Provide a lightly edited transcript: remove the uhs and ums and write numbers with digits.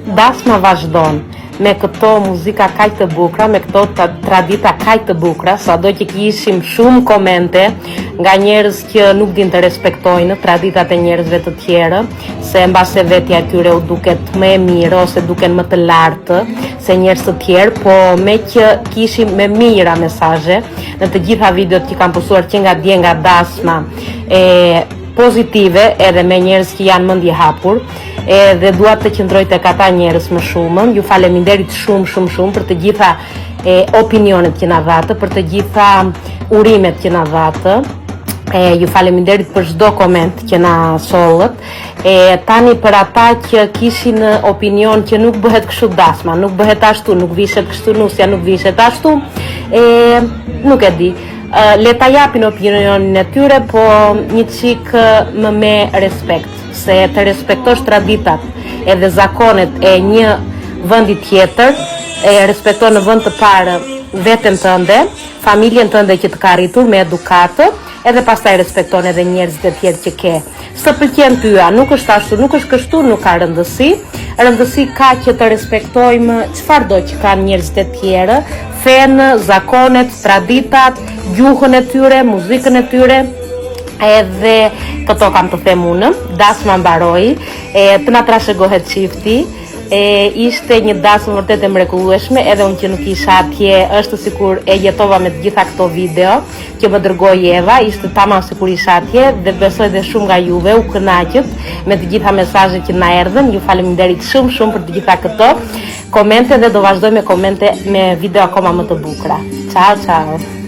Dasma vazhdon me këto muzika kaq të bukura, me këto tradita kaq të bukura, sado që kishim shumë komente nga njerëz që nuk din të respektojnë traditat e njerëzve të tjerë, se mbase vetja e tyre u duket më e mirë ose duken më të lartë se njerëz të tjerë, po me që kishim me mira mesazhe në të gjitha videot që kanë postuar që nga dje nga Dasma, pozitive edhe me njerëz që janë mendje hapur, edhe dua të qëndroj tek ata njerëz më shumë. Ju faleminderit shumë për të gjitha opinionet që na dhatë, për të gjitha urimet që na dhatë. Ju faleminderit për çdo koment që na sollët. Tani për ata që kishin opinion që nuk bëhet kështu Dasma, nuk bëhet ashtu, nuk vishet kështu Nusja, nuk vishet ashtu, nuk e di. Le ta japin opinionin e tyre, po një çik më me respekt, se të respektosh traditat edhe zakonet e një vendi tjetër, e respekton në vend të parë veten tënde, familjen tënde që të ka arritur me edukatë, edhe pastaj respekton edhe njerëzit e tjerë që ke. Së pëlqen tyja, nuk është ashtu, nuk është kështu, nuk ka rëndësi. Rëndësi ka që të respektojmë çfarëdo që kanë njerëzit e tjerë, fenë, zakonet, traditat, gjuhën e tyre, muzikën e tyre. Edhe këto kam të them unë. Dasma mbaroi, të na trashëgohet çifti. Ishte një dasmë vërtet e mrekullueshme, edhe unë që nuk isha atje, është sikur e jetova me të gjitha këto video që më dërgoi Eva, ishte tamam sikur isha atje, dhe besoj dhe shumë nga juve u kënaqët me të gjitha mesazhet që na erdhën. Ju faleminderit shumë për të gjitha këto komente, dhe do vazhdoj me komente me video akoma më të bukura. Ciao.